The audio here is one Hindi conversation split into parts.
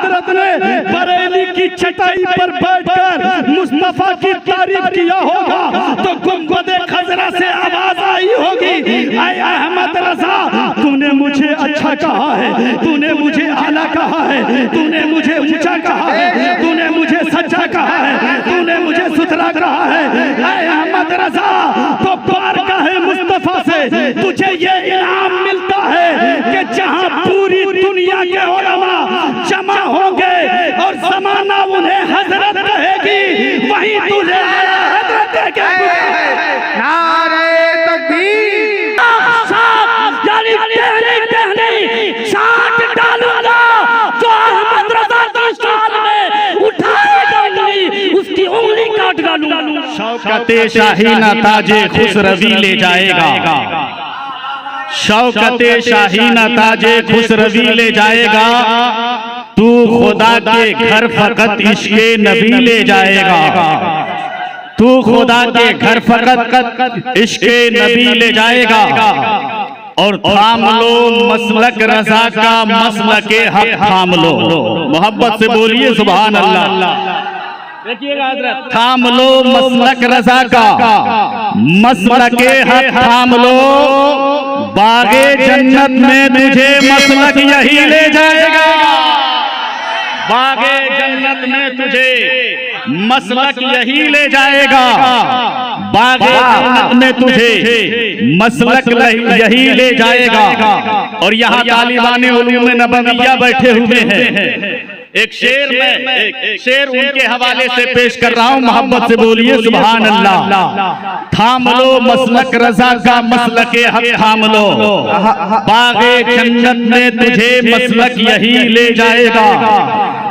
हजरत ने बरेली की चटाई पर बैठकर मुस्तफा की तारीफ किया होगा तो गुंबद खजरा से आवाज आई होगी, ऐ अहमद रजा तूने मुझे अच्छा कहा है, तूने मुझे आला कहा है, तूने मुझे ऊंचा कहा है, तूने मुझे सच्चा कहा है, तूने मुझे सुथरा कहा है। ऐ अहमद रजा तो बारगाह मुस्तफा से तुझे ये इनाम मिलता है कि जहां पूरी दुनिया के उलमा जमा होंगे और जमाना उन्हें हजरत कहेगी, वहीं तुझे हजरत कहेगी। नारे तकबीर, यानी कहने चाट डालूंगा जो अहमद रजा की शान में उठाएगा उंगली, उसकी उंगली काट डालूंगा। शौकते शाही ना ताजे खुसरवी ले जाएगा, शौकते शाही ना ताजे खुसरवी ले जाएगा, तू खुदा के घर फकत इश्के नबी ले जाएगा, तू खुदा के घर फकत इश्के नबी ले जाएगा। और थाम लो मसलक रजा का, मसलके हक थाम लो। मोहब्बत से बोलिए सुभान अल्लाह। देखिएगा हज़रत, थाम लो मसलक रजा का, मसलके हक थाम लो, बागे जन्नत में तुझे मसलक यही ले जाएगा, बागे जन्नत में तुझे मसलक यही ले जाएगा, बागे जन्नत में तुझे मसलक यही ले जाएगा। और यहाँ तालिबान उलूम नबविया बैठे हुए हैं, एक शेर में एक शेर उनके हवाले से पेश कर रहा हूँ, मोहब्बत से बोलिए सुभान अल्लाह। थाम लो मसलक रजा का, मसलके हक थाम लो, बागे जन्नत में तुझे मसलक यही ले जाएगा।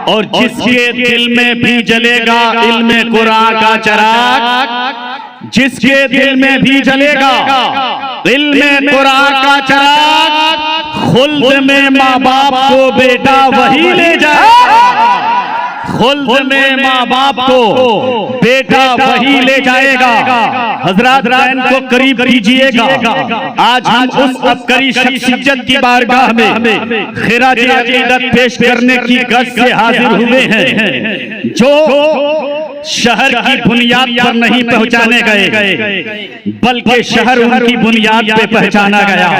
और जिसके दिल में भी जलेगा इल्मे कुरान का चिराग, जिसके दिल में भी जलेगा इल्मे कुरान का चिराग, खुल्द में माँ बाप को बेटा वही ले जाएगा, खुल्द में माँ बाप को बेटा वही ले जाएगा। हजरात रैन को करीब कीजिएगा, आज हम उस अबकरी शख्सियत की बारगाह में खिराज अकीदत पेश करने की गज से हाजिर हुए हैं, जो शहर की बुनियाद पर नहीं पहुंचाने गए बल्कि शहर उनकी बुनियाद पे पहचाना गया,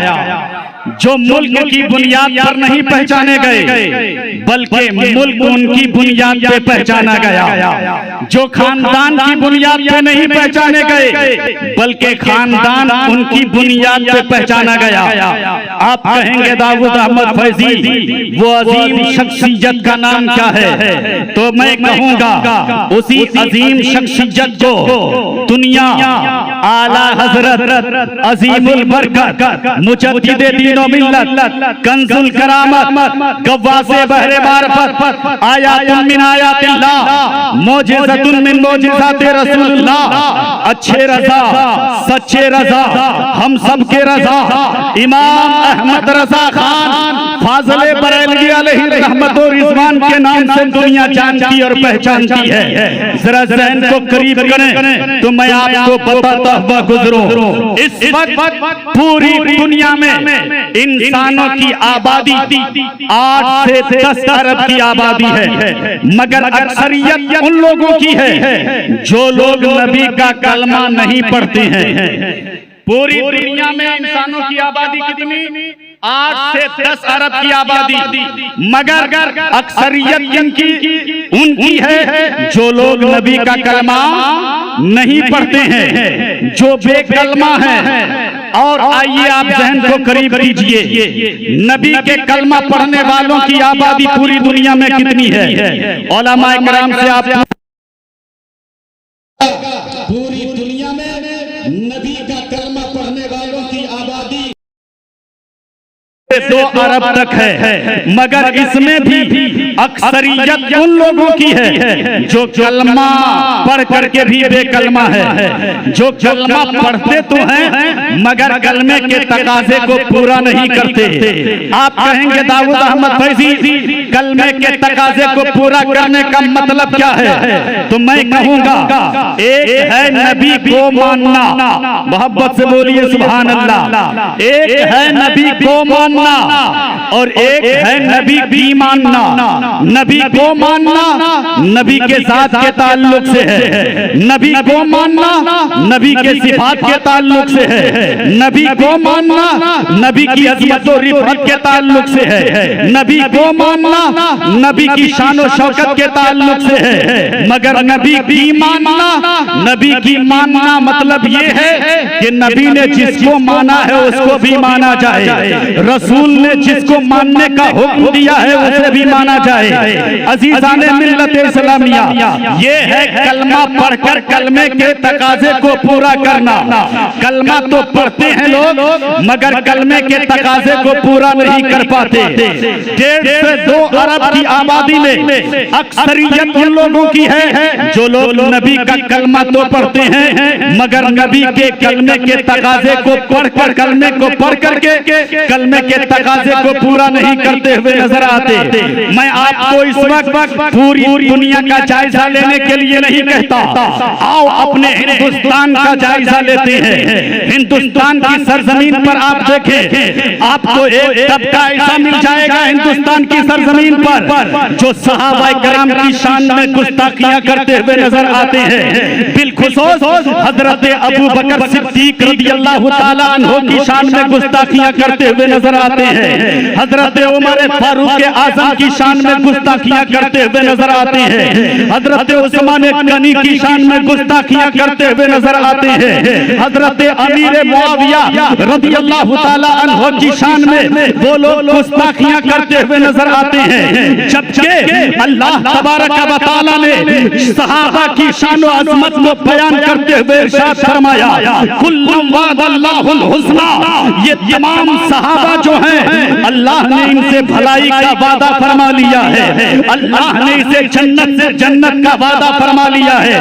जो मुल्क की बुनियाद पर नहीं पहचाने गए बल्कि मुल्क उनकी बुनियाद पे पहचाना गया, जो खानदान की बुनियाद पे नहीं पहचाने गए बल्कि खानदान उनकी बुनियाद पे पहचाना गया। आप कहेंगे दाऊद अहमद फैजी वो अजीम शख्सियत का नाम क्या है, तो मैं कहूँगा उसी अजीम शख्सियत को दुनिया आला हजरत अजीमुल बरकत मुजद्दिदे दीन व मिल्लत कंजुल करामत गव्वासे बहरे मारफत आयातुन मिन आयातिल्लाह मौजिज़तुन मिन मौजिज़ाते रसूलुल्लाह, अच्छे रजा सच्चे रजा हम सब के रजा इमाम अहमद रजा खान फाज़िले बरेलवी अलैहि रहमत और रिज़वान के नाम से दुनिया जानती और पहचानती है। जरा ज़हन को करीब करें तो मैं आपको बताता हुआ गुजरूं, इस वक्त पूरी दुनिया में इंसानों की आबादी 8 से 10 अरब की आबादी है, मगर अक्सरियत उन लोगों की है जो लोग नबी का कलमा नहीं पढ़ते हैं। पूरी दुनिया में इंसानों की आबादी कितनी? 8 से 10 अरब की आबादी, मगर अक्सरियत उनकी है जो लोग नबी का कलमा नहीं पढ़ते हैं, जो बेकलमा है। और आइए आप जहन को करीब कीजिए, नबी के कलमा पढ़ने वालों की आबादी पूरी दुनिया में कितनी है? उलमा इकराम से आप पूरी दुनिया में नबी का कलमा पढ़ने वालों की आबादी 2 अरब तक है, मगर इसमें भी अक्सरियत उन लोगों की है जो कलमा पढ़ करके भी बेकलमा है, जो कलमा पढ़ते तो हैं मगर कलमे के तकाजे को पूरा नहीं करते। आप कहेंगे दाऊद अहमद फैजी कलमे के तकाजे को पूरा करने का मतलब क्या है, तो मैं कहूंगा एक है नबी को मानना, मोहब्बत से बोलिए सुभान अल्लाह। एक है नबी को मानना और एक है नबी की मानना। नबी को मानना नबी के साथ के ताल्लुक से है, नबी को मानना नबी के सिफात के ताल्लुक से है, नबी को मानना नबी की अज़मत और रिफ़त के ताल्लुक से है, नबी को मानना नबी की शान और शौकत के ताल्लुक से है। मगर नबी की मानना, नबी की मानना मतलब ये है कि नबी ने जिसको माना है उसको भी माना जाए, रसूल ने जिसको मानने का हुक्म दिया है उसे भी माना जाए। अजीज़ाने मिल्लत इस्लामिया, ये है कलमा पढ़कर कलमे के तकाजे को पूरा करना। कलमा तो पढ़ते हैं लोग मगर कलमे के तकाजे को पूरा नहीं कर पाते। 1.5 से 2 अरब की आबादी में अक्सरियत उन लोगों की है जो लोग नबी का कलमा तो पढ़ते हैं मगर नबी के कलमे के तकाजे को पढ़कर कलमे को पढ़ करके कलमे के तकाजे को पूरा नहीं करते हुए नजर आते। मैं आपको इस वक्त पूरी दुनिया का जायजा लेने के लिए नहीं कहता, आओ अपने हिंदुस्तान का जायजा लेते हैं। हिंदुस्तान की सरजमीन पर आप देखें, आपको एक तबका ऐसा मिल जाएगा हिंदुस्तान की सरजमीन पर जो सहाबा किराम की शान में गुस्ताखियां करते हुए नजर आते हैं। बिलखुसूस हजरत अबू बकर सिद्दीक रज़ियल्लाहु ताला अन्हु की शान में गुस्ताखियां करते हुए नजर आते हैं। हजरत उमर फारूक आजम की शान में गुस्ताखियां करते हुए नजर आते हैं। हजरत उस्मान गनी की शान में गुस्ताखियां करते हुए नजर आते हैं। हजरत अमीर मुआविया रज़ियल्लाहु ताला अन्हु की शान में वो लोग गुस्ताखियां करते हुए नजर आते हैं। जबकि अल्लाह तबारक व तआला ने सहाबा की शान और अज़मत को बयान करते हुए इरशाद फरमाया, कुल्लुम वअदल्लाहुल हुस्ना, ये तमाम सहाबा जो हैं अल्लाह ने इनसे भलाई का वादा फरमा लिया है, अल्लाह ने इसे जन्नत का वादा फरमा लिया है।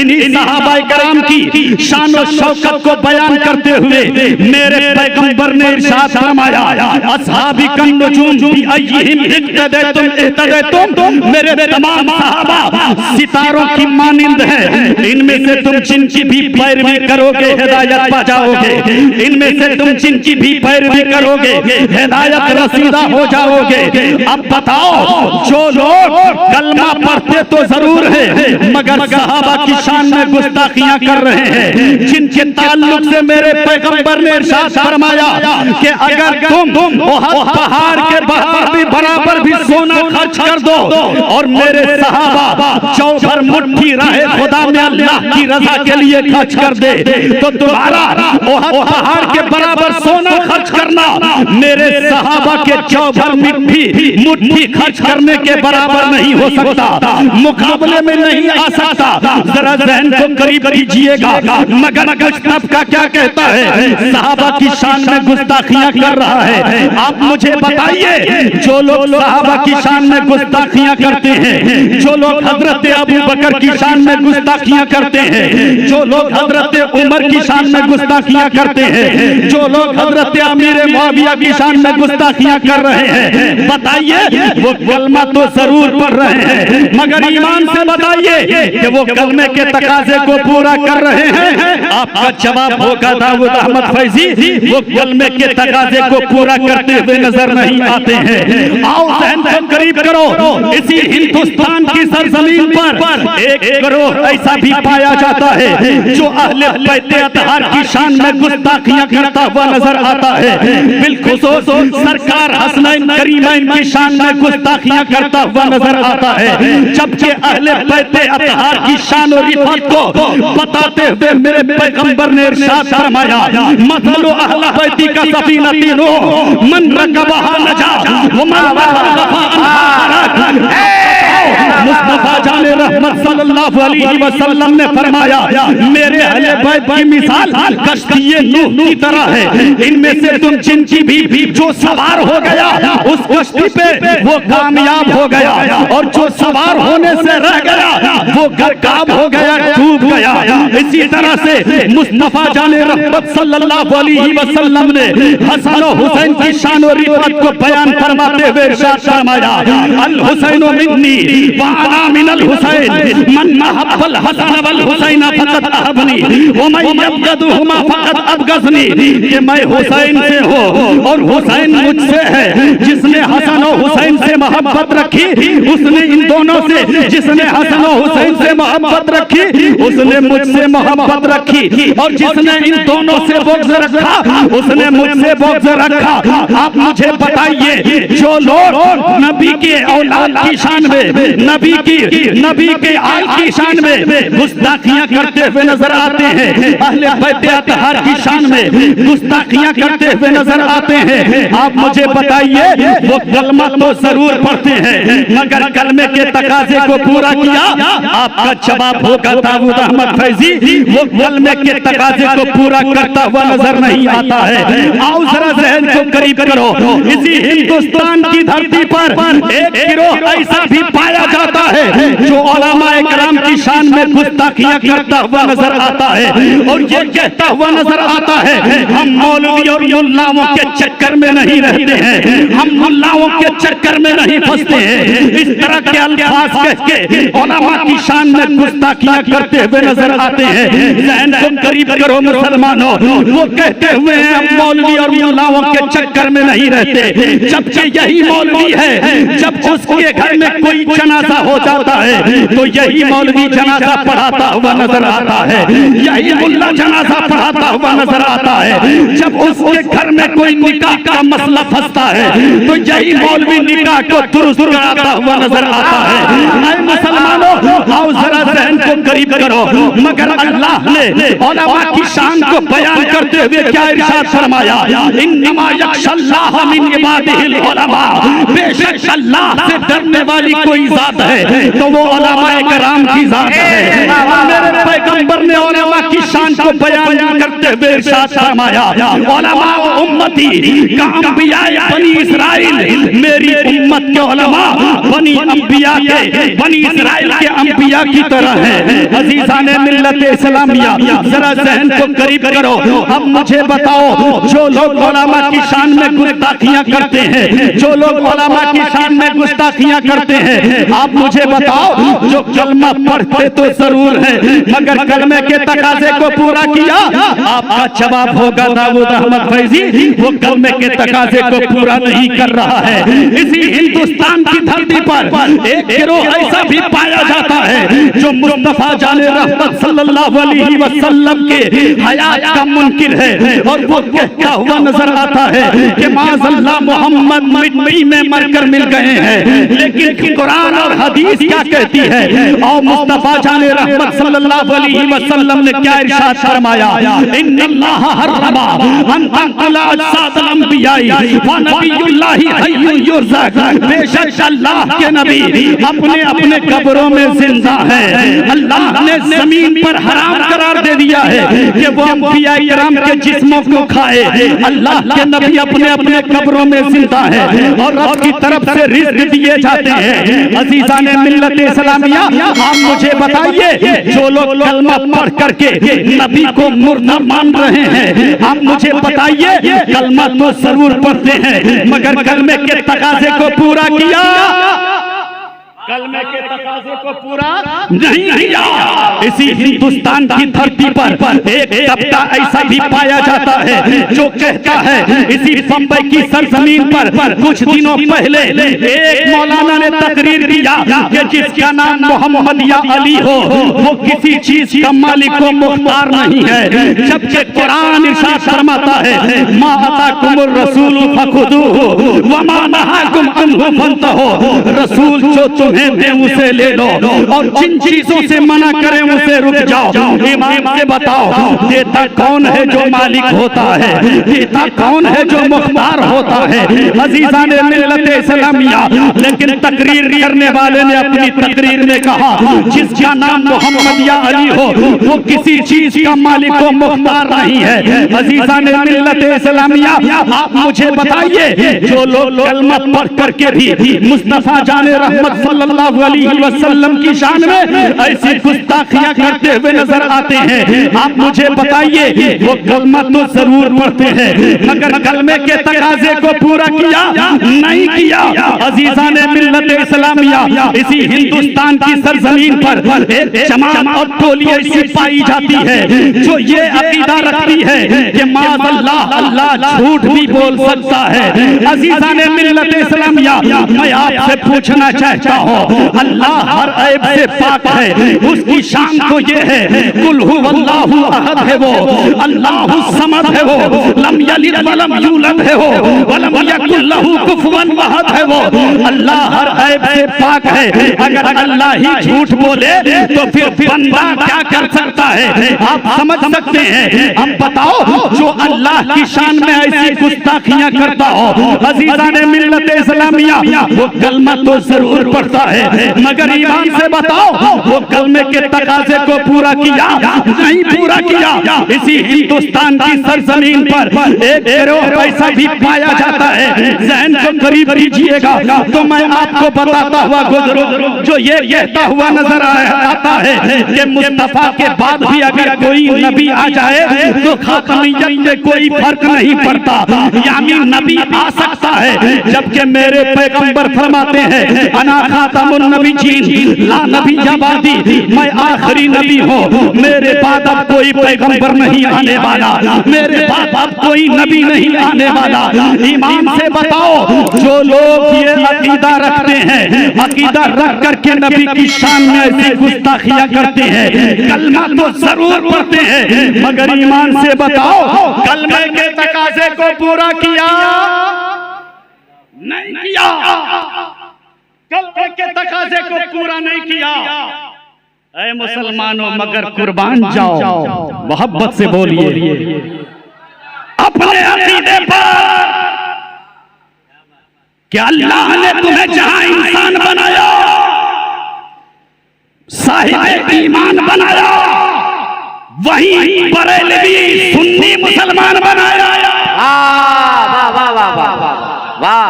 इन्हीं सहाबा किराम की शान और शौकत को बयान करते हुए मेरे पैगंबर ने इरशाद फरमाया, अस्हाबी कन नुजूम बि अय्यिहिम इक्तदैतुम इहतदैतुम, मेरे तमाम सहाबा सितारों की मानिंद है, इनमें से तुम जिनकी भी पैरवी करोगे हिदायत पा जाओगे, इनमें से तुम जिनकी भी पैरवी करोगे हिदायत रसीदा हो जाओगे। अब बताओ, जो लोग कलमा पढ़ते तो जरूर है मगर सहाबा की शान में गुस्ताखियां कर रहे हैं, जिनके ताल्लुक से मेरे पैगंबर ने इरशाद फरमाया कि अगर तुम पहाड़ के बराबर भी सोना खर्च कर दो और मेरे सहाबा चौभर मुट्ठी राहे खुदा में अल्लाह की रजा के लिए खर्च कर दे तो तुम्हारा पहाड़ के बराबर सोना खर्च करना मेरे सहाबा के चौभर मुट्ठी खर्च करने के बराबर नहीं हो सकता, मुकाबले में नहीं आ सकता। जरा ज़हन को करीब कीजिएगा। मगर तब का क्या कहता है, सहाबा की शान में गुस्ताखियां कर रहा है। आप मुझे बताइए, जो लोग सहाबा की शान में गुस्ताखियां करते हैं, जो लोग हजरत अबू बकर की शान में गुस्ताखियां करते हैं, जो लोग हजरत उमर की शान में गुस्ताखियां करते हैं, जो लोग हजरत अमीर मुआविया की शान में गुस्ताखियां कर रहे हैं, बताइए वो कलमा तो जरूर पढ़ रहे हैं मगर ईमान से बताइए कि वो कलमे के तकाजे को पूरा कर रहे हैं। आपका जवाब होगा दाऊद अहमद फैजी, वो कलमे के तकाजे को पूरा करते हुए नजर नहीं आते हैं। आओ ज़हन को करीब करो, इसी हिंदुस्तान की सरजमीन पर एक गिरोह ऐसा भी पाया जाता है जो अहले बैत अतहार की शान में गुस्ताखियां करता हुआ नजर आता है। बिलखुसूस सरकार हसनैन करीमैन की शान में गुस्ताखियां करता हुआ नजर आता है, जबकि अहले बैत अतहार की शान और रिफ़त को बताते हुए मेरे पैगंबर ने इरशाद फरमाया, मसलु अहले बैती का सफीनती नूह मन रकबहा नजा व मन वक़फ़ा अन्हा। मुस्तफा जाने रहमत सल्लल्लाहु सल्लल्लाहु अलैहि वसल्लम ने फरमाया, मेरे अहले बैत की मिसाल कश्ती नूह की तरह है। इनमें से तुम जिनकी भी जो सवार हो गया उस कश्ती पे वो कामयाब हो गया, और जो सवार होने से रह गया वो गर्काब हो गया, डूब गया। इसी तरह से मुस्तफा जाने रहमत सल्लल्लाहु अलैहि वसल्लम ने हसन और हुसैन की शान और रिफत को बयान फरमाते हुए इरशाद फरमाया, अल हुसैन मिन्नी व अना मिनल हुसैन, मन महब्बल हसन वल हुसैन फकत अहबनी व मैं यबगदुहुमा फकत अबगजनी। कि मैं हुसैन से हूँ और हुसैन मुझसे है। जिसने हसन और हुसैन से मोहब्बत रखी उसने इन दोनों से, जिसने हसन और हुसैन से मोहब्बत रखी उसने मुझसे मोहब्बत रखी, और जिसने इन दोनों से बुग़्ज़ रखा उसने मुझसे बुग़्ज़ रखा। आप मुझे बताइए, जो लोग नबी के औलाद की शान में, नबी के आल की शान में गुस्ताखियां करते हुए नजर आते हैं, अहले बैत अतहार की शान में गुस्ताखियां करते हुए नजर आते हैं, आप मुझे बताइए वो कलमा तो जरूर पढ़ते हैं मगर कलमे के तकाजे को पूरा किया? आपका जवाब होगा दाऊद अहमद फैजी, वो कलमे के तकाजे को पूरा करता हुआ नजर नहीं आता है। आओ जरा ज़हन को करीब करो, इसी हिंदुस्तान की धरती पर एक गिरोह ऐसा भी पाया जाता है जो उलमाए किराम की शान में गुस्ताखियां करता हुआ नजर आता है, और ये कहता हुआ नजर आता है, हम मौलवी और मुल्लाओं के चक्कर में नहीं रहते हैं, हम मुल्लाओं के चक्कर में नहीं फंसते हैं। इस तरह के अल्फाज कह के उलमा की शान में गुस्ताखियां करते हुए नजर आते हैं। ज़हन को करीब करो मुसलमानों, वो कहते हुए हैं हम मौलवी और मुल्लाओं के चक्कर में नहीं रहते, जबकि यही मौलवी है जब उसके घर में कोई जनाजा हो जाता है तो यही मौलवी जनाजा पढ़ाता हुआ नजर आता है, यही मुल्ला जनाजा पढ़ाता हुआ नजर आता है। जब उसके घर में कोई निकाह का मसला फंसता है तो यही मौलवी निकाह को दुरुस्त कराता हुआ नजर आता है। मुसलमानों, आओ जरा ज़हन को करीब करो, मगर अल्लाह ने उलमा की शान को बयान करते हुए क्या इरशाद फरमाया, इन्नमा यख्शल्लाह मिन इबादिहिल उलमा, बेशक अल्लाह से डरने वाली कोई जात है तो वो उलमाए किराम की जात है। मेरे पैगंबर ने उलमा की शान को बयान करते हुए इरशाद फरमाया, उलमा उम्मती का अंबिया बनी इस्राइल, मेरी उम्मत के उलमा बनी इस्राइल के अंबिया की तरह है। अजीज़ाने मिल्लत इस्लामिया, जरा ज़हन को करीब करो, अब मुझे बताओ, जो लोग उलमा की शान में गुस्ताखियां करते हैं, जो लोग उलमा की शान में गुस्ताखियां करते हैं, आप मुझे बताओ, जो कलमा पढ़ते तो जरूर है मगर कलमे के तकाजे को पूरा किया? आपका जवाब होगा दाऊद अहमद फैजी, वो कलमे के तकाजे को पूरा नहीं कर रहा है। इसी हिंदुस्तान की धरती पर एक गिरोह ऐसा भी पाया जाता है जो मुस्तफा जाने रहमत सल्लल्लाहु अलैहि वसल्लम के हयात का मुनकिर है, और वो कहता हुआ नजर आता है कि माज़अल्लाह मोहम्मद मिट्टी में मरकर मिल गए हैं, लेकिन कुरान और हदीस क्या कहती है? और मुस्तफा जाने रहमत सल्लल्लाहु अलैहि वसल्लम ने क्या इरशाद फरमाया, इन्नल्लाह हर्रमा अन तंकुला अजसादल अंबियाई व नबियुल्लाहि हय्युन युरज़क, बेशक अल्लाह के नबी अपने अपने कब्रों में जिंदा है। अल्लाह ने जमीन पर हराम करार दे दिया है कि वो अंबिया किराम के जिस्मों को खाए। अल्लाह के नबी अपने अपने कब्रों में जिंदा है और रब की तरफ से रिज़्क़ दिए जाते हैं। अज़ीज़ाने मिल्लत इस्लामिया, आप मुझे बताइए, जो लोग कलमा पढ़ करके नबी को मुर्दा मान रहे हैं, आप मुझे बताइए, कलमा तो जरूर पढ़ते हैं मगर कलमे के तकाजे को पूरा किया? कलमे के तकाजे को पूरा नहीं किया। इसी हिंदुस्तान की धरती पर एक तबका ऐसा भी पाया जाता है जो कहता है, इसी बम्बई की सरजमीन पर कुछ दिनों पहले एक मौलाना ने तकरीर किया कि जिसका नाम मोहम्मद या अली हो वो किसी चीज का मालिक को मुख्तार नहीं है, जबकि कुरान इरशाद फरमाता है, मा अताकुमुर रसूल फखुदूहु व मा नहाकुम अन्हु फंतहु, रसूल जो तुम्हें दे उसे ले लो और जिन चीजों से मना करें उसे रुक जाओ। इमाम से बताओ, देता कौन है जो मालिक होता है? देता कौन है जो मुख्तार होता है? अज़ीज़ाने मिल्लत इस्लामिया, लेकिन तकरीर करने करने वाले ने अपनी तकरीर में कहा, जिसका नाम मोहम्मद या अली हो वो किसी चीज का मालिक व मुख्तार नहीं है। अजीजान मिल्लत इस्लामिया, आप मुझे बताइए, जो लोग कलमा पढ़ करके भी मुस्तफा जाने रहमत सल्लल्लाहु अलैहि वसल्लम की शान में ऐसी गुस्ताखियां करते हुए नजर आते हैं, आप मुझे बताइए वो कलमा तो जरूर पढ़ते हैं मगर कलमे के तकाजे को पूरा किया नहीं किया। अजीजान मिल्लत इस्लामिया, इसी हिंदुस्तान की सरजमीन पर एक जमात और टोली ऐसी पाई जाती है जो ये अकीदा रखती है कि माज़अल्लाह अल्लाह झूठ भी बोल सकता है। अजीजान मिल्लत इस्लामिया, मैं आपसे पूछना चाहता हूँ, अल्लाह हर ऐब से पाक है, उसकी शान तो ये है कुल हुवल्लाहु अहद है वो, अल्लाहु समद है वो, लम यलिद वलम यूलद है वो, वलम यकुल लहू कुफुवन अहद है वो। अल्लाह हर ऐब से पाक है। अगर अल्लाह ही झूठ बोले तो फिर बंदा क्या कर सकता है? आप समझ सकते हैं। अब बताओ, जो अल्लाह की शान में ऐसी गुस्ताखियां करता हो, अजीजान मिल्लत इस्लामिया, वो कलमा तो जरूर पढ़ता है मगर ईमान से बताओ वो कलमे के तकाजे को पूरा किया नहीं पूरा किया। इसी हिंदुस्तान की सरजमीन पर एक गिरोह ऐसा भी पाया जाता है, जहन को करीब कीजिएगा तो मैं आपको बताता हुआ गुजरूं, जो ये कहता हुआ नजर आता है कि मुस्तफा के बाद भी अगर कोई नबी आ जाए तो खातमियत में कोई फर्क नहीं पड़ता, यानी नबी आ सकता है। जबकि मेरे पैगंबर फरमाते हैं, अना खातमुन नबीयीन ला नबिय्य बादी, मैं आखिरी नबी हूँ, मेरे बाद अब कोई पैगंबर नहीं आने वाला, मेरे बाद अब कोई नबी नहीं आने वाला। ईमान से बताओ, जो लोग ये अकीदा रखते हैं, अकीदा रख करके नबी की शान में ऐसी गुस्ताखियां करते हैं, कलमा तो जरूर पढ़ते हैं मगर ईमान से बताओ कलमे के तकाजे को पूरा किया नहीं किया, कलमे के तकाजे को पूरा नहीं किया। ऐ मुसलमानों, मगर कुर्बान जाओ, मोहब्बत से बोलिए अपने अकीदे पर। क्या अल्लाह ने तुम्हें जहां इंसान बनाया, साहिब ईमान बनाया, वहीं बरेलवी सुन्नी मुसलमान बनाया। वाह वाह वाह वाह वाह,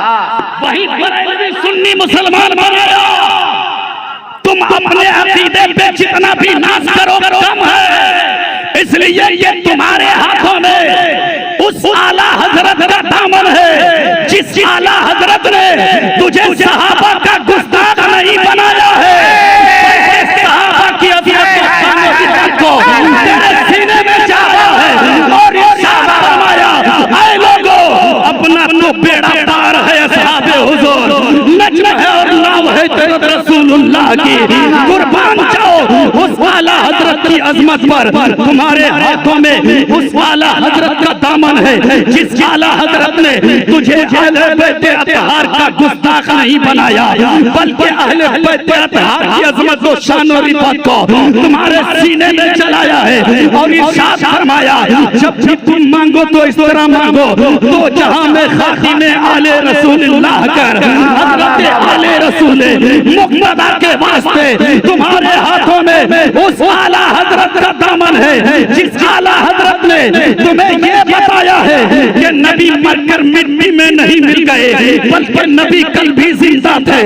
वहीं बरेलवी सुन्नी मुसलमान बनाया। तुम अपने अकीदे पे जितना भी नाश करो कम है, इसलिए ये तुम्हारे हाथों में उस आला हजरत का दामन है जिस आला हजरत ने तुझे सहाबा का गुस्ताख नहीं बनाया है। सहाबा की अज़मत को तेरे सीने में चाहा है और इरशाद फरमाया, ऐ लोगों, अपना तो बेड़ा पार है असहाबे हुजूर, नज्म है और नाव है तेरे रसूलुल्लाह की। कुर्बान जाओ उस आला हजरत की अजमत पर। तुम्हारे हाथों में उस आला हजरत का दामन है जिस आला हजरत ने तुझे अहले बैत अतहार का गुस्ताख नहीं बनाया, बल्कि अहले बैत अतहार की अजमत और शान और इज्जत को तुम्हारे सीने में चलाया है। और इरशाद फरमाया, जब भी तुम मांगो तो इस तरह मांगो, तो जहां में खातिमे आले रसूलुल्लाह कर हजरत आले रसूल मुक़्तदा के वास्ते तुम्हारे हाथों में उस आला हजरत का दामन है जिस आला हजरत ने तुम्हें ये बताया है कि नबी मरकर मिट्टी में नहीं मिल गए, बल्कि नबी कल भी जिंदा थे,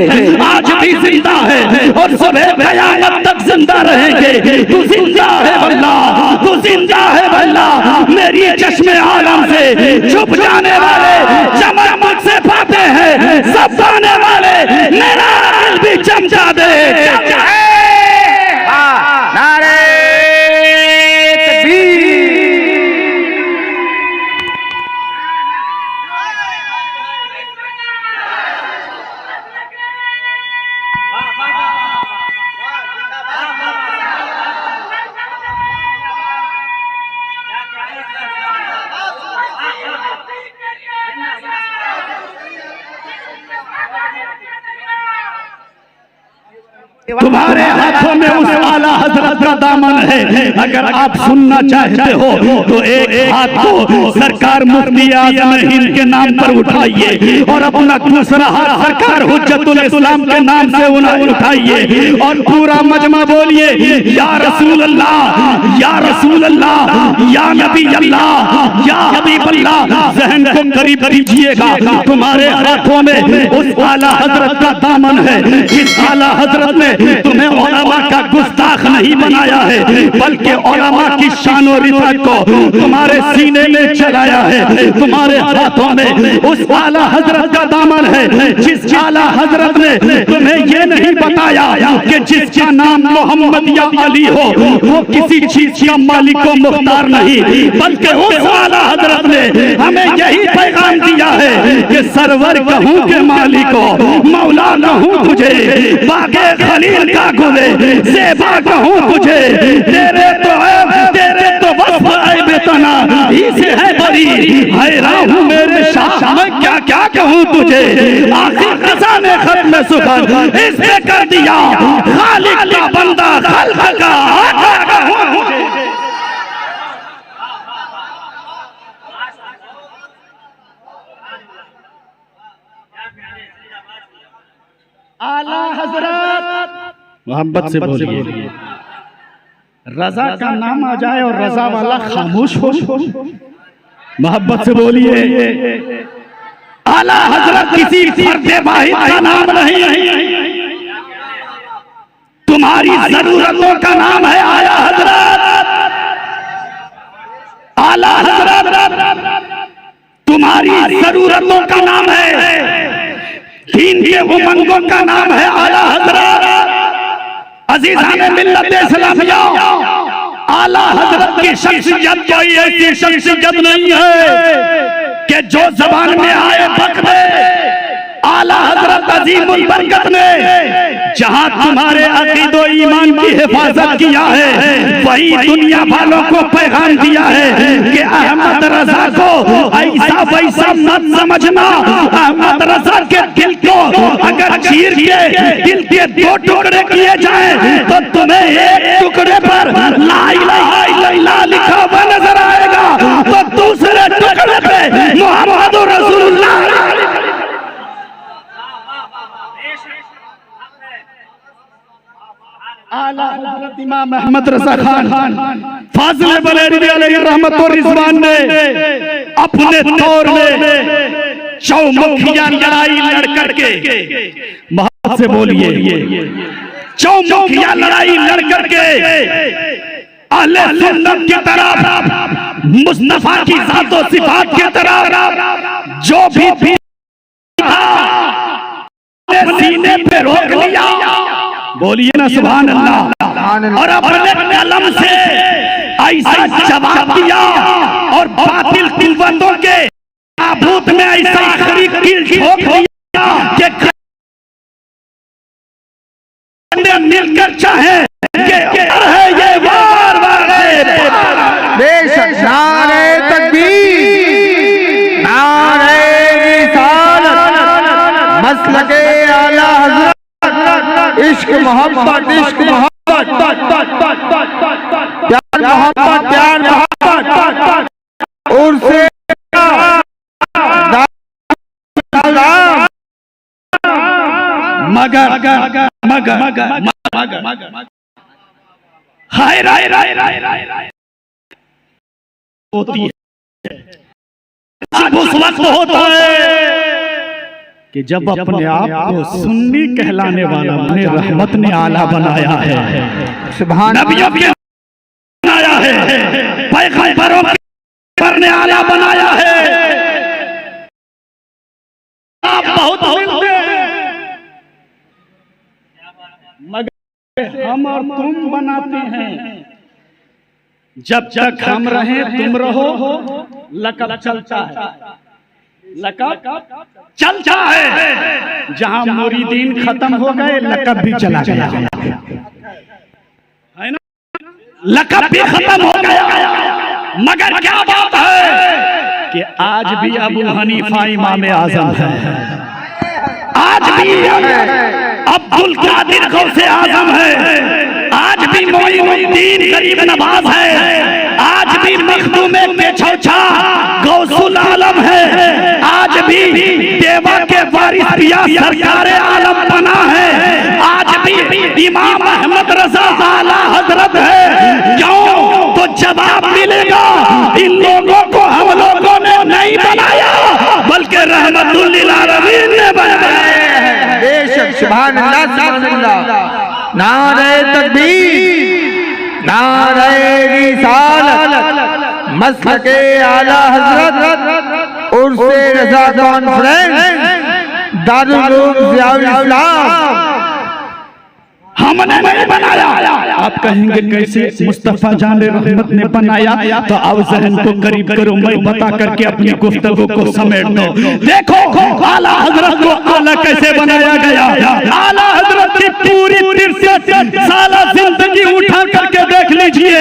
आज भी जिंदा है और सुबह क़यामत तक जिंदा रहेंगे। तू जिंदा है वल्लाह, तू जिंदा है वल्लाह। मेरी चश्मे आलम से छुप जाने वाले चमक से पाते हैं, सब पाने वाले मेरा दिल भी चमका दे। नारे तकबीर। तुम्हारे हाथों में उस आला हजरत का दामन है। अगर आप सुनना चाहते हो तो एक हाथ को सरकार मुफ्ती आजम हिंद के नाम पर उठाइए और अपना दूसरा हाथ सरकार हुज्जतुल इस्लाम के नाम से उठाइए और पूरा मजमा बोलिए या रसूल अल्लाह, या रसूल अल्लाह, या नबी अल्लाह, या हबीब अल्लाह। जहन को करीब कीजिएगा, तुम्हारे हाथों में उस आला हजरत का दामन है। इस आला हजरत ने तुम्हें उलमा का गुस्ताख नहीं बनाया है, बल्कि उलमा की शान और इज्जत को तुम्हारे सीने में चलाया है। तुम्हारे हाथों में उस आला हजरत का दामन है, जिस आला हजरत ने तुम्हें ये नहीं बताया कि जिसका नाम मोहम्मद या अली हो वो किसी चीज का मालिक को मुख्तार नहीं, बल्कि उस आला हजरत ने हमें यही पैगाम दिया है कि सरवर कहूं के मालिक हो, मौला कहूं तुझे, बागे खलील का गुले ज़ेबा कहूं तुझे, तेरे तो वस्फ ऐब तना ही से है बड़ी, हैरान हूं मेरे शाह मैं क्या क्या कहूं तुझे। आखिर रज़ा ने खत्म सुखन इसने कर दिया, खालिक का बंदा खल्क का आका कहूं तुझे। आला हजरत मोहब्बत से बोलिए, रजा का नाम आ जाए और रजा वाला खामोश हो। मोहब्बत से बोलिए, आला हजरत किसी फर्द वाहिद का नाम नहीं, तुम्हारी जरूरतों का नाम है आला हजरत। आला हजरत तुम्हारी जरूरतों का नाम है, दीन के उमंगों का नाम है आला हजरत। अज़ीज़ान मिल्लत इस्लामिया, आला हजरत की शख्सियत कोई ऐसी शख्सियत नहीं है कि जो जबान में आए बकरे। आला हजरत अज़ीमुल बरकत ने जहां तुम्हारे अकीदो ईमान की हिफाजत किया है, वही दुनिया वालों को पैगाम दिया है कि अहमद रजा को ऐसा वैसा मत समझना। अहमद रजा के दिल को अगर चीर के दिल के दो टुकड़े किए जाएं तो तुम्हें एक टुकड़े पर ला इलाहा इल्लल्लाह लिखा हुआ नजर आएगा, तो दूसरे टुकड़े पे मोहम्मद रसूलुल्लाह। आला हज़रत इमाम अहमद रज़ा खान फाज़िल बरेलवी अलैहि रहमत और रिज़वान ने अपने दौर में चौमुखिया लड़ाई लड़ करके, मोहब्बत से बोलिए, चौमुखिया लड़ाई लड़ करके अहले सुन्नत की तरफ, मुस्तफा की ज़ात और सिफ़ात की तरफ जो भी सीने पे रोक लिया, बोलिए ना सुभान अल्लाह, और अपने कलम से ऐसा जवाब दिया और बातिल कुव्वतों के ताबूत में ऐसा आखिरी कील ठोक दिया कि मिलकर चाहे कि है ये वार वार बेशक नारे तकबीर, नारे रिसालत, मसलके आला हज़रत, इश्क मोहब्बत, इश्क मोहब्बत, प्यार मोहब्बत, प्यार मोहब्बत, उर्से मगर हाय राय राय राय राय राय होती है। उस वक्त होता है कि जब अपने आप को सुन्नी कहलाने वाला अपने रहमत ने आला बनाया है, सुभान नबियों के बनाया है, पैगंबरों पर ने आला बनाया है। आप बहुत मिलते हैं मगर हम और तुम बनाते हैं। जब तक हम रहें तुम रहो, लकब चलता है, लकब चलता है। जहां मुरीदीन खत्म हो गए लकब भी चला गया, है ना, लकब भी खत्म हो गया। मगर क्या बात है कि आज भी अबू हनीफा इमाम आज़म है, आज भी अब्दुल कादिर गौसे आजम है, आज भी मोइनुद्दीन गरीब नवाज है, आज भी मखदूम पेछौछा गौसुल आलम है, आज भी देवा के वारिस पिया सरकार आलम बना है, आज भी इमाम अहमद रजा आला हजरत है। क्यों? तो जवाब मिलेगा, इन लोगों को हम लोगों ने नहीं बनाया बल्कि रहमतुल लिल आलमीन ने बनाया। बेशक सुभान अल्लाह सुभान अल्लाह। नारे तकबीर, नारे रिसालत, मसलके आला हजरत, उर्से रजा कॉन्फ्रेंस, दारुल उलूम ज़ियाउल इस्लाम। हमने नहीं बनाया। आप कहेंगे कैसे मुस्तफा जान रहमत ने बनाया? तो अब जहन को करीब करो, मैं बता करके अपनी गुफ्तगू को समेट दो। देखो आला हजरत को आला कैसे बनाया गया। आला हजरत की पूरी 63 साल जिंदगी उठा करके देख लीजिए।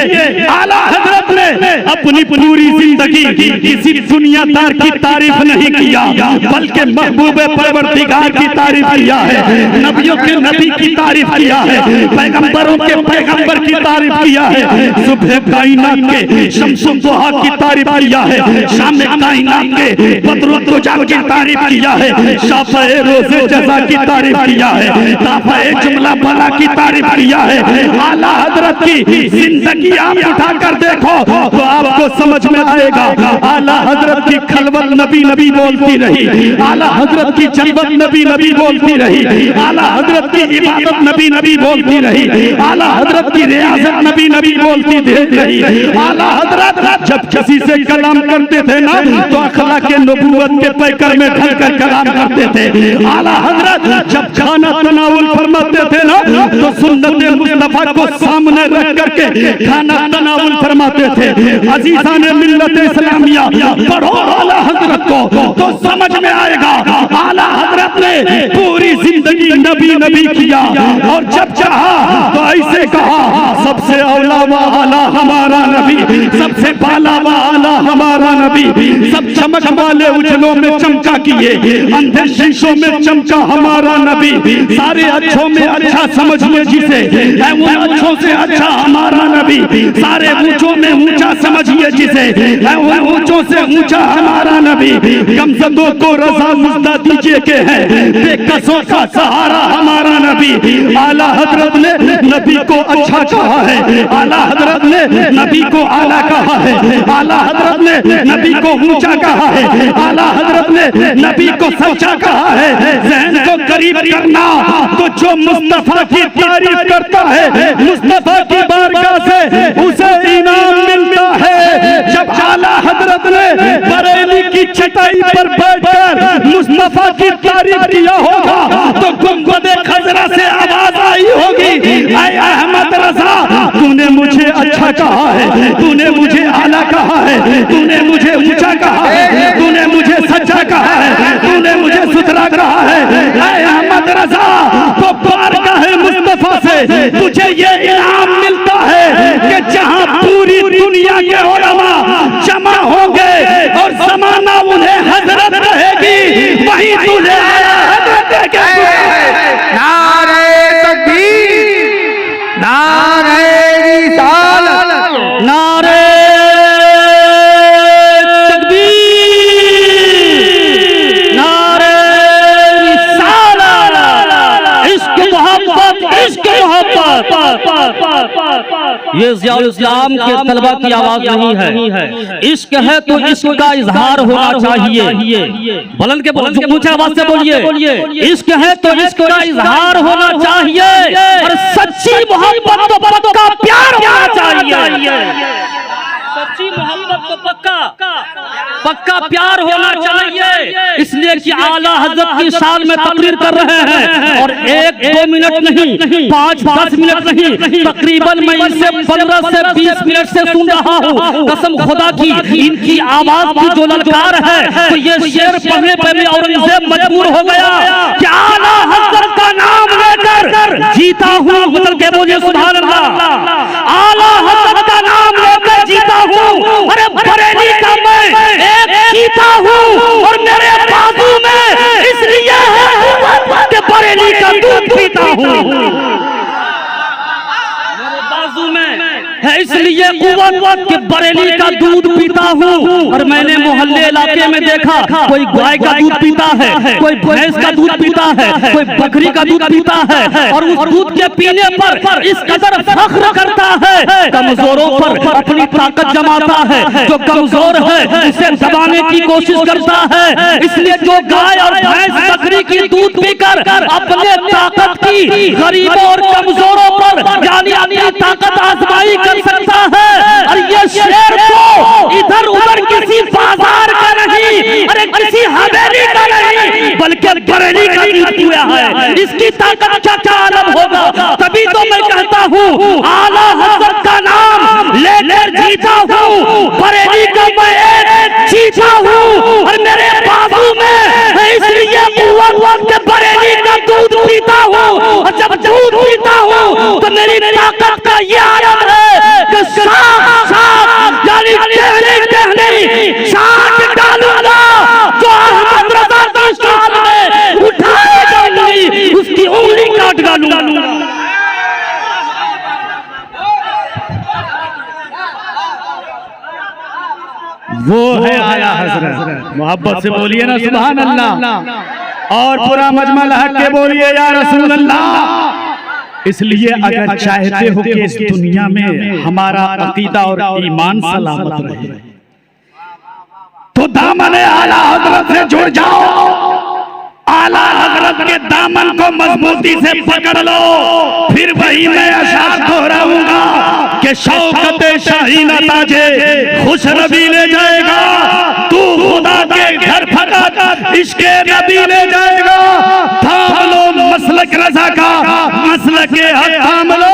आला हजरत ने अपनी पूरी जिंदगी किसी दुनियादार की तारीफ नहीं किया बल्कि महबूब परवरदिगार की तारीफ किया है, नबियों के नबी की तारीफ किया है, पैगंबरों के पैगंबर की तारीफ किया है, सुबह कायनात के शम्सो दुहा की तारीफ किया है, शाम कायनात के बदरुल दुजा की तारीफ किया है, शाफ़े रोज़े जज़ा की तारीफ किया है, ताफ़े जुमला बला की तारीफ किया है। आला हजरत की जिंदगी आप उठाकर देखो तो आपको समझ में आएगा। आला हजरत की खलवत नबी नबी बोलती रही, आला हजरत की जलवत नबी नबी बोलती रही, आला हजरत की इबादत नबी नबी बोलती रही, आला हजरत की रियाजत नबी नबी बोलती रही। आला हजरत जब किसी से कलाम करते थे ना तो अखलाक नबूवत के पैकर में ढलकर कलाम करते थे। आला हजरत जब खाना तनावुल फरमाते थे ना तो सुन्नत मुस्तफा को सामने रख करके खाना तनावुल फरमाते थे। अजीज़ान मिल्लत इस्लामिया पढ़ो आला हजरत को तो समझ में आएगा। आला हजरत ने पूरी जिंदगी नबी नबी किया और जब चाहा तो ऐसे कहा, सबसे औला व आला हमारा नबी, सबसे बाला व आला हमारा नबी, सब चमक वाले उजलों में चमका किए, अंधे शीशों में चमका हमारा नबी, सारे अच्छों में अच्छा समझिए जिसे, उन अच्छों से अच्छा हमारा नबी, सारे ऊंचों में ऊंचा समझिए जिसे, उन ऊंचों से ऊंचा हमारा नबी, गमज़दों को रज़ा मुज़्दा दीजिए के है, बेकसों का सहारा हमारा नबी। आला हजरत ने नबी को अच्छा कहा है, आला हजरत ने नबी को आला कहा है, आला हजरत ने नबी को ऊंचा कहा है, आला हजरत ने नबी को सच्चा कहा है। ज़हन को करीब करना तो जो मुस्तफा की तारीफ करता है मुस्तफा की बारगाह से उसे इनाम मिलता है। जब आला हजरत ने बरेली की चटाई पर बैठकर मुस्तफा की तारीफ किया होगा तो गुंबदे खजरा से आवाज आई होगी, ऐ अहमद रजा तूने मुझे अच्छा कहा है, तूने मुझे आला कहा है, तूने मुझे ऊंचा कहा है, तूने मुझे सच्चा कहा है, तूने मुझे सुथरा कहा है। ऐ अहमद रजा तो बारगाह मुस्तफा से तुझे ये इनाम मिलता है कि जहां पूरी दुनिया के उलमा जमा होंगे और जमाना उन्हें हजरत रहेगी, वहीं तुझे हजरत देखेंगे। नारे तकबीर, नारे रिसालत, नारे तकबीर, नारे रिसालत, इश्क मोहब्बत, इश्क मोहब्बत। ये ज़ियाउल इस्लाम के तलबा की आवाज नहीं है। इश्क है तो इश्क का इजहार होना चाहिए। बुलंद के ऊंचे आवाज से बोलिए, इश्क है तो इश्क का इजहार होना चाहिए और सच्ची मोहब्बत तो पक्का प्यार होना चाहिए। सच्ची मोहब्बत तो पक्का प्यार होना चाहिए। इसलिए कि आला हजरत की शान में तकरीर कर रहे हैं और 1-2 मिनट नहीं, 5-10 मिनट नहीं, तकरीबन मैं इसे 15 से 20 मिनट से सुन रहा हूँ। कसम खुदा की इनकी आवाज की जो ललकार है तो ये शेर पढ़ने पर भी औरंगजेब मजबूर हो गया कि आला हजरत का नाम लेकर जीता हूँ। बदल के बोलिए सुभान अल्लाह। आला हजरत का नाम लेकर जीता हूँ। अरे बरेली का मैं एक चीता हूँ और मेरे बाजू में इसलिए है कि बरेली का दूध पीता हूँ। बाजू में है इसलिए कुव्वत के बरेली का दूध पीता हूँ। और मैंने मोहल्ले इलाके में देखा कोई गाय का दूध पीता है, कोई भैंस का दूध पीता है, कोई बकरी का दूध पीता है, और उस दूध के पीने पर इस कदर फख्र करता है, कमजोरों पर अपनी ताकत जमाता है, जो कमजोर है उसे दबाने की कोशिश करता है। इसलिए जो गाय और भैंस बकरी की दूध पीकर अपने ताकत की गरीबों और कमजोरों पर यानी अपनी ताकत आजमाई कर सकता है। और ये शेर को इधर उधर किसी बाजार का नहीं, अरे किसी हवेली का नहीं, बल्कि बरेली का दूध हुआ है। इसकी ताकत क्या आलम होगा। तभी तो मैं कहता हूँ आला हज़रत का नाम लेकर जीता हूँ, बरेली का मैं एक चीता हूँ। और मेरे बाजू में है इसलिए कुव्वत के बरेली का दूध पीता हूँ। और जब दूध पीता हूँ तो मेरी ताकत का ये आलम है कि साफ साफ यानी कहने चाट डालूंगा जो अहमद रजा की शान में उठाएगा नहीं, उसकी उंगली काट डालूंगा। वो है आला हजरत। मोहब्बत से बोलिए ना सुभान अल्लाह। और पूरा मजमा लहक के बोलिए या रसूल अल्लाह। इसलिए अगर चाहते हो कि इस दुनिया में हमारा अकीदा और ईमान सलामत रहे तो दामन आला हजरत से जुड़ जाओ। आला हजरत के दामन को मजबूती से पकड़ लो। फिर वही मैं अशार दोहराऊंगा कि शौकत शाही न ताजे खुश नबी ले जाएगा। तू खुदा के घर फकात इश्के नबी ले जाएगा। थाम लो मसलक रजा का, मसलक हक थाम लो।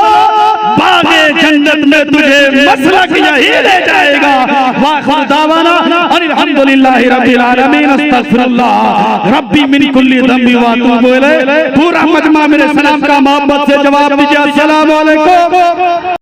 बागे जन्नत में तुझे मसलक यही ले जाएगा। वाखिर दावाना अल्हम्दुलिल्लाहि रब्बिल आलमीन अस्तगफिरुल्लाह रब्बी मिन कुल्ली ज़ंबि व अतूबु इलैह। पूरा मजमा मेरे सलाम का मोहब्बत से जवाब दीजिए अस्सलाम वालेकुम।